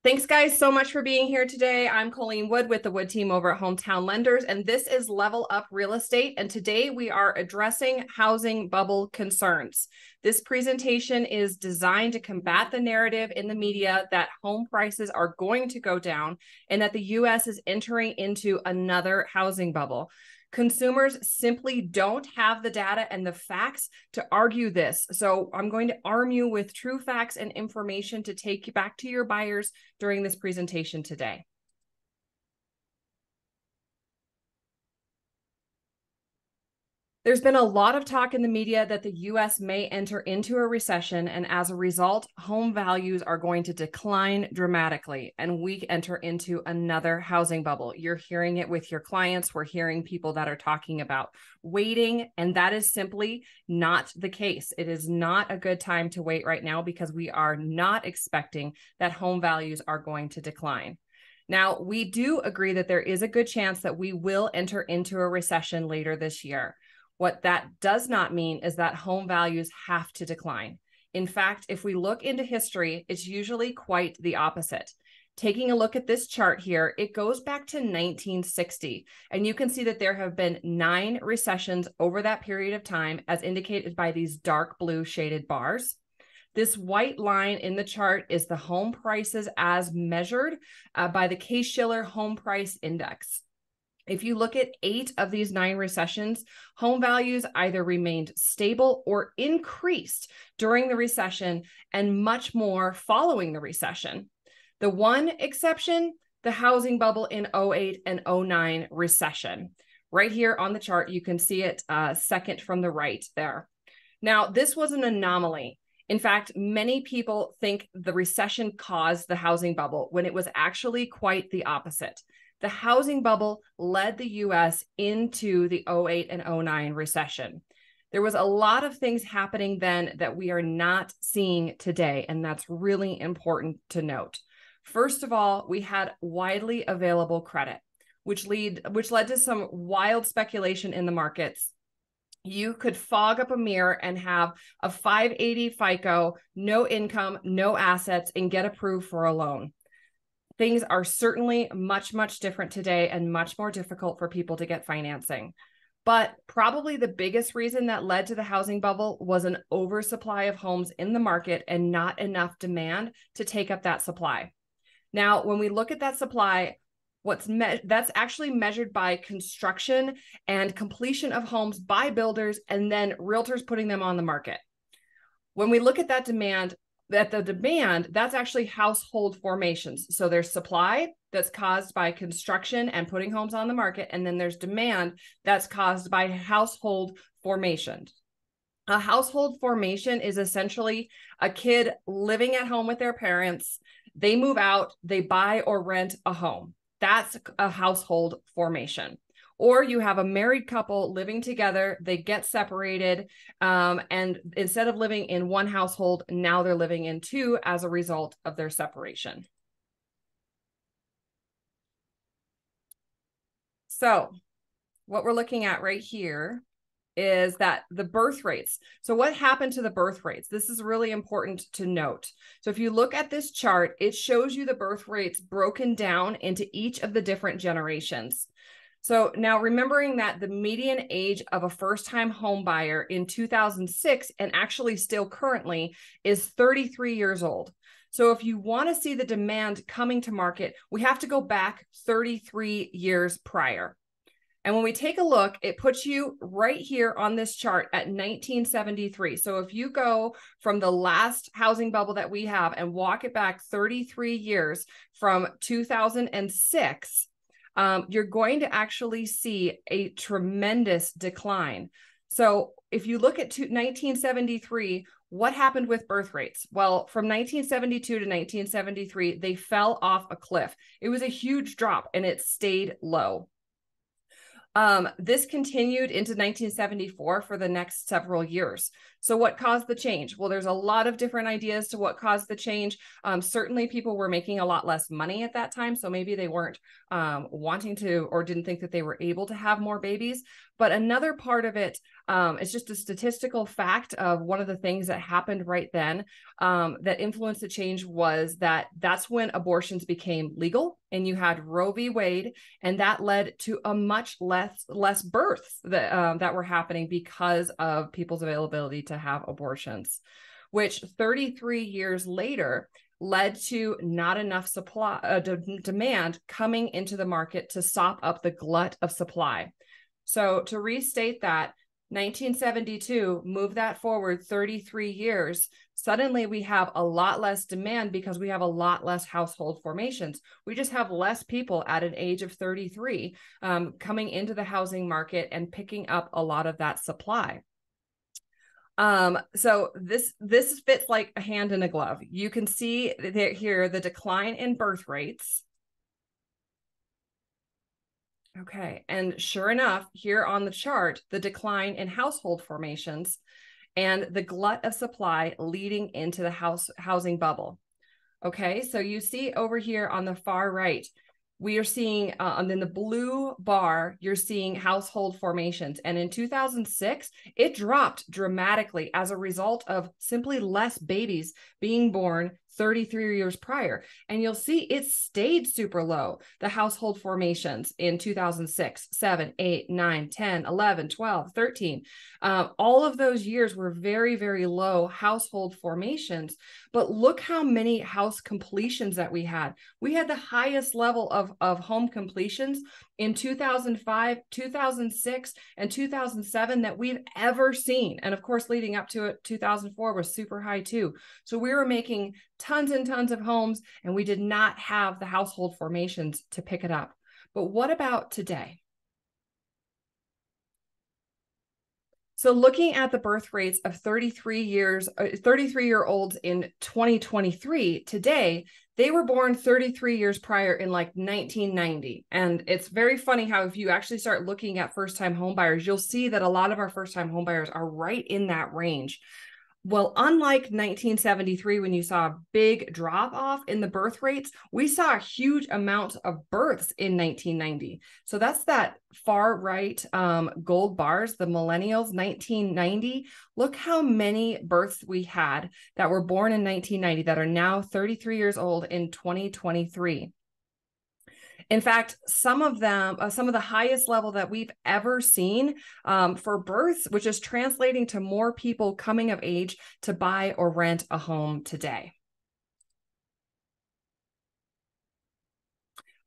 Thanks, guys, so much for being here today. I'm Colleen Wood with the Wood team over at Hometown Lenders, and this is Level Up Real Estate. And today we are addressing housing bubble concerns. This presentation is designed to combat the narrative in the media that home prices are going to go down and that the U.S. is entering into another housing bubble. Consumers simply don't have the data and the facts to argue this. So I'm going to arm you with true facts and information to take you back to your buyers during this presentation today. There's been a lot of talk in the media that the U.S. may enter into a recession, and as a result, home values are going to decline dramatically, and we enter into another housing bubble. You're hearing it with your clients. We're hearing people that are talking about waiting, and that is simply not the case. It is not a good time to wait right now because we are not expecting that home values are going to decline. Now, we do agree that there is a good chance that we will enter into a recession later this year. What that does not mean is that home values have to decline. In fact, if we look into history, it's usually quite the opposite. Taking a look at this chart here, it goes back to 1960, and you can see that there have been 9 recessions over that period of time, as indicated by these dark blue shaded bars. This white line in the chart is the home prices as measured by the Case-Shiller Home Price Index. If you look at 8 of these 9 recessions, home values either remained stable or increased during the recession and much more following the recession. The one exception, the housing bubble in 08 and 09 recession. Right here on the chart, you can see it second from the right there. Now, this was an anomaly. In fact, many people think the recession caused the housing bubble when it was actually quite the opposite. The housing bubble led the U.S. into the 08 and 09 recession. There was a lot of things happening then that we are not seeing today, and that's really important to note. First of all, we had widely available credit, which led to some wild speculation in the markets. You could fog up a mirror and have a 580 FICO, no income, no assets, and get approved for a loan. Things are certainly much, much different today and much more difficult for people to get financing. But probably the biggest reason that led to the housing bubble was an oversupply of homes in the market and not enough demand to take up that supply. Now, when we look at that supply, that's actually measured by construction and completion of homes by builders and then realtors putting them on the market. When we look at that demand, that's actually household formations. So there's supply that's caused by construction and putting homes on the market, and then there's demand that's caused by household formations. A household formation is essentially a kid living at home with their parents. They move out, they buy or rent a home. That's a household formation. Or you have a married couple living together, they get separated, and instead of living in one household, now they're living in 2 as a result of their separation. So what we're looking at right here is that the birth rates. So what happened to the birth rates? This is really important to note. So if you look at this chart, it shows you the birth rates broken down into each of the different generations. So now remembering that the median age of a first-time home buyer in 2006 and actually still currently is 33 years old. So if you want to see the demand coming to market, we have to go back 33 years prior. And when we take a look, it puts you right here on this chart at 1973. So if you go from the last housing bubble that we have and walk it back 33 years from 2006, you're going to actually see a tremendous decline. So if you look at 1973, what happened with birth rates? Well, from 1972 to 1973, they fell off a cliff. It was a huge drop and it stayed low. This continued into 1974 for the next several years. So what caused the change? Well, there's a lot of different ideas to what caused the change. Certainly people were making a lot less money at that time, so maybe they weren't wanting to or didn't think that they were able to have more babies. But another part of it is just a statistical fact of one of the things that happened right then that influenced the change was that's when abortions became legal, and you had Roe v. Wade, and that led to a much less births that were happening because of people's availability to have abortions, which 33 years later led to not enough supply demand coming into the market to sop up the glut of supply. So to restate that, 1972, move that forward 33 years, suddenly we have a lot less demand because we have a lot less household formations. We just have less people at an age of 33 coming into the housing market and picking up a lot of that supply. So this fits like a hand in a glove. You can see here the decline in birth rates. Okay, and sure enough, here on the chart, the decline in household formations and the glut of supply leading into the housing bubble. Okay, so you see over here on the far right, we are seeing in the blue bar, you're seeing household formations. And in 2006, it dropped dramatically as a result of simply less babies being born 33 years prior. And you'll see it stayed super low, the household formations in 2006, 7, 8, 9, 10, 11, 12, 13. All of those years were very, very low household formations. But look how many house completions that we had. We had the highest level of home completions in 2005, 2006, and 2007 that we've ever seen. And of course, leading up to it, 2004 was super high too. So we were making tons and tons of homes, and we did not have the household formations to pick it up. But what about today? So looking at the birth rates of 33-year-olds in 2023, today, they were born 33 years prior in like 1990. And it's very funny how if you actually start looking at first-time homebuyers, you'll see that a lot of our first-time homebuyers are right in that range. Well, unlike 1973, when you saw a big drop off in the birth rates, we saw a huge amount of births in 1990. So that's that far right gold bars, the millennials, 1990. Look how many births we had that were born in 1990 that are now 33 years old in 2023. In fact, some of them, some of the highest level that we've ever seen for births, which is translating to more people coming of age to buy or rent a home today.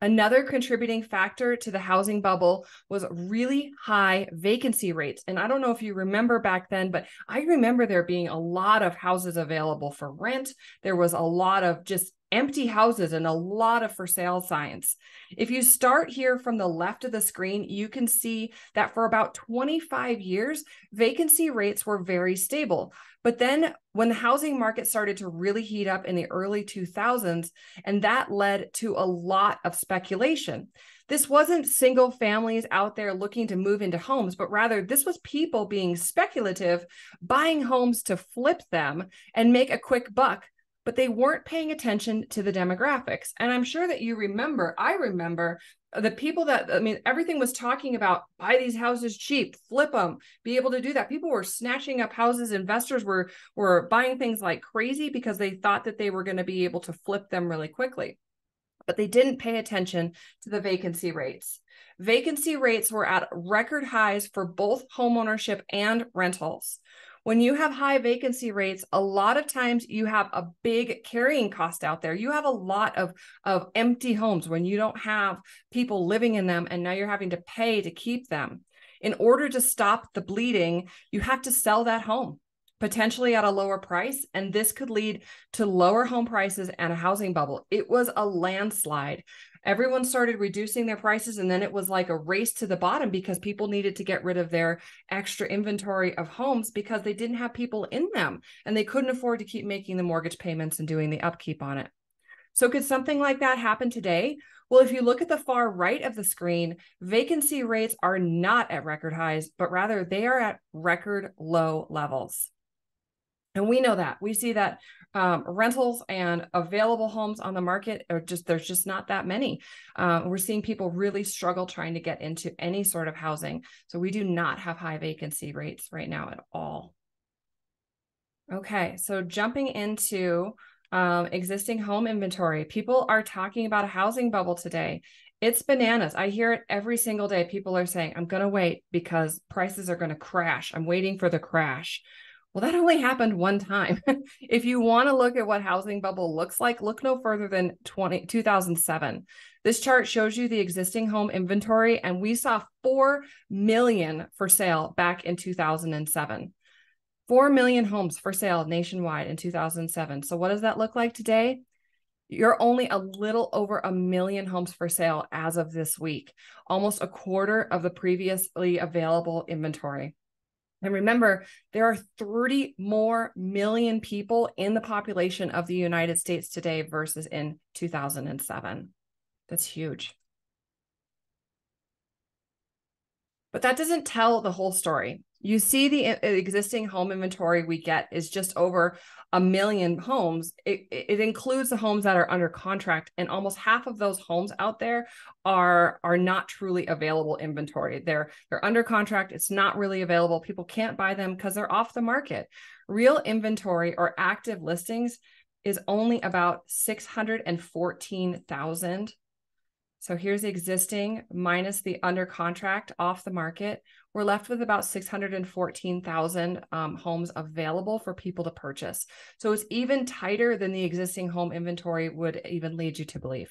Another contributing factor to the housing bubble was really high vacancy rates. And I don't know if you remember back then, but I remember there being a lot of houses available for rent. There was a lot of just empty houses and a lot of for sale signs. If you start here from the left of the screen, you can see that for about 25 years, vacancy rates were very stable. But then when the housing market started to really heat up in the early 2000s, and that led to a lot of speculation. This wasn't single families out there looking to move into homes, but rather this was people being speculative, buying homes to flip them and make a quick buck. But they weren't paying attention to the demographics. And I'm sure that you remember, I remember the people that, I mean, everything was talking about buy these houses cheap, flip them, be able to do that. People were snatching up houses. Investors were buying things like crazy because they thought that they were going to be able to flip them really quickly. But they didn't pay attention to the vacancy rates. Vacancy rates were at record highs for both homeownership and rentals. When you have high vacancy rates, a lot of times you have a big carrying cost out there. You have a lot of empty homes when you don't have people living in them, and now you're having to pay to keep them. In order to stop the bleeding, you have to sell that home, potentially at a lower price, and this could lead to lower home prices and a housing bubble. It was a landslide. Everyone started reducing their prices, and then it was like a race to the bottom because people needed to get rid of their extra inventory of homes because they didn't have people in them, and they couldn't afford to keep making the mortgage payments and doing the upkeep on it. So could something like that happen today? Well, if you look at the far right of the screen, vacancy rates are not at record highs, but rather they are at record low levels. And we know that. We see that rentals and available homes on the market are there's just not that many. We're seeing people really struggle trying to get into any sort of housing. So we do not have high vacancy rates right now at all. Okay, so jumping into existing home inventory. People are talking about a housing bubble today. It's bananas. I hear it every single day. People are saying, I'm going to wait because prices are going to crash. I'm waiting for the crash. Well, that only happened one time. If you want to look at what housing bubble looks like, look no further than 2007. This chart shows you the existing home inventory, and we saw 4 million for sale back in 2007. 4 million homes for sale nationwide in 2007. So what does that look like today? You're only a little over 1 million homes for sale as of this week, almost a quarter of the previously available inventory. And remember, there are 30 more million people in the population of the United States today versus in 2007. That's huge. But that doesn't tell the whole story. You see the existing home inventory we get is just over 1 million homes. It includes the homes that are under contract, and almost half of those homes out there are not truly available inventory. They're under contract. It's not really available. People can't buy them because they're off the market. Real inventory or active listings is only about 614,000. So here's existing minus the under contract off the market. We're left with about 614,000 homes available for people to purchase. So it's even tighter than the existing home inventory would even lead you to believe.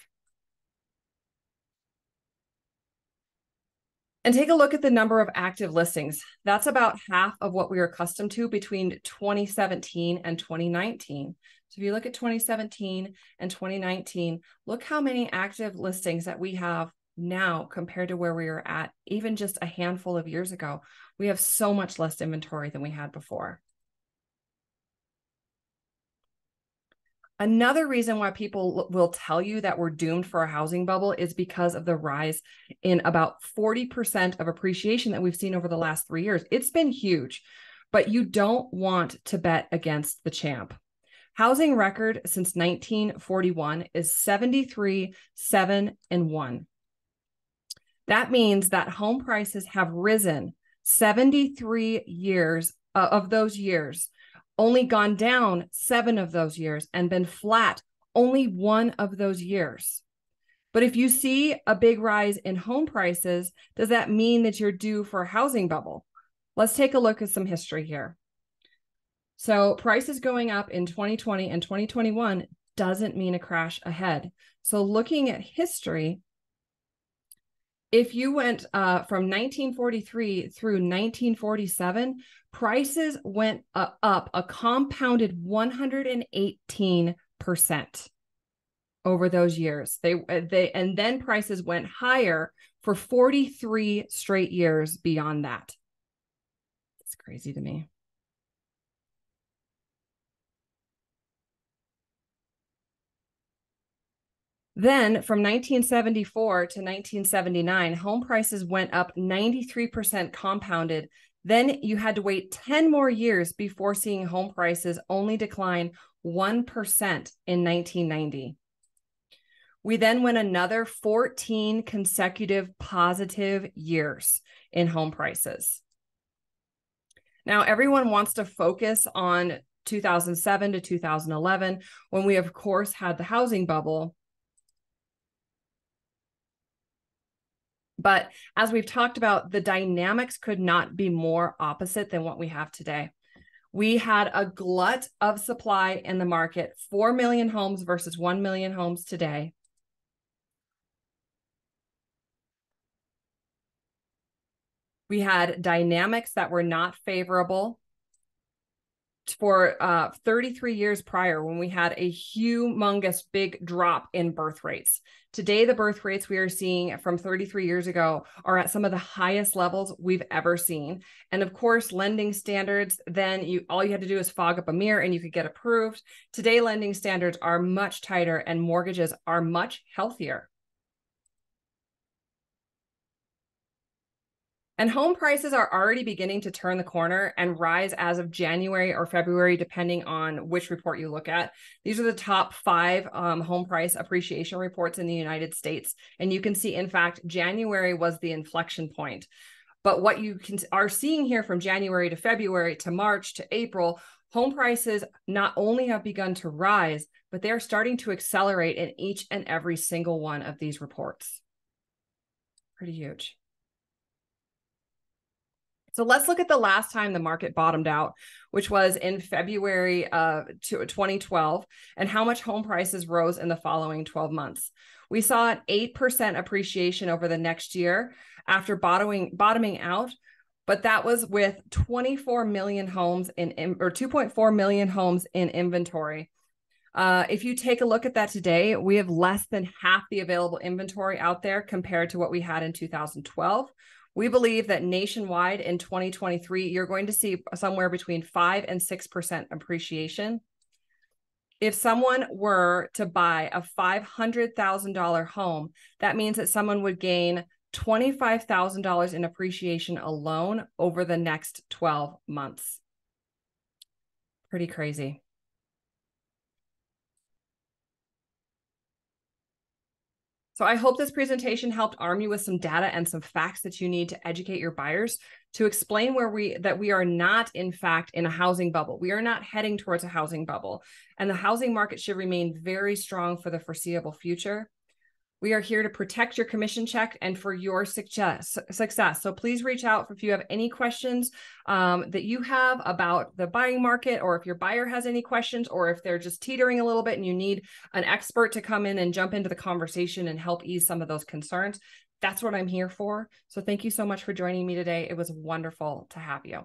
And take a look at the number of active listings. That's about half of what we were accustomed to between 2017 and 2019. So if you look at 2017 and 2019, look how many active listings that we have now compared to where we were at even just a handful of years ago. We have so much less inventory than we had before. Another reason why people will tell you that we're doomed for a housing bubble is because of the rise in about 40% of appreciation that we've seen over the last 3 years. It's been huge, but you don't want to bet against the champ. Housing record since 1941 is 73, 7, and 1. That means that home prices have risen 73 years of those years, only gone down 7 of those years, and been flat only 1 of those years. But if you see a big rise in home prices, does that mean that you're due for a housing bubble? Let's take a look at some history here. So prices going up in 2020 and 2021 doesn't mean a crash ahead. So looking at history, if you went from 1943 through 1947, prices went up a compounded 118% over those years. And then prices went higher for 43 straight years beyond that. It's crazy to me. Then from 1974 to 1979, home prices went up 93% compounded. Then you had to wait 10 more years before seeing home prices only decline 1% in 1990. We then went another 14 consecutive positive years in home prices. Now, everyone wants to focus on 2007 to 2011, when we, of course, had the housing bubble. But as we've talked about, the dynamics could not be more opposite than what we have today. We had a glut of supply in the market, 4 million homes versus 1 million homes today. We had dynamics that were not favorable for 33 years prior, when we had a humongous big drop in birth rates. Today, the birth rates we are seeing from 33 years ago are at some of the highest levels we've ever seen. And of course, lending standards, then all you had to do is fog up a mirror and you could get approved. Today, lending standards are much tighter and mortgages are much healthier. And home prices are already beginning to turn the corner and rise as of January or February, depending on which report you look at. These are the top 5 home price appreciation reports in the United States. And you can see, in fact, January was the inflection point. But what you are seeing here from January to February to March to April, home prices not only have begun to rise, but they're starting to accelerate in each and every single one of these reports. Pretty huge. So let's look at the last time the market bottomed out, which was in February 2012, and how much home prices rose in the following 12 months. We saw an 8% appreciation over the next year after bottoming out, but that was with 24 million homes or 2.4 million homes in inventory. If you take a look at that today, we have less than half the available inventory out there compared to what we had in 2012. We believe that nationwide in 2023, you're going to see somewhere between 5 and 6% appreciation. If someone were to buy a $500,000 home, that means that someone would gain $25,000 in appreciation alone over the next 12 months. Pretty crazy. So I hope this presentation helped arm you with some data and some facts that you need to educate your buyers to explain that we are not, in fact, in a housing bubble. We are not heading towards a housing bubble, and the housing market should remain very strong for the foreseeable future. We are here to protect your commission check and for your success. So please reach out if you have any questions that you have about the buying market, or if your buyer has any questions, or if they're just teetering a little bit and you need an expert to come in and jump into the conversation and help ease some of those concerns. That's what I'm here for. So thank you so much for joining me today. It was wonderful to have you.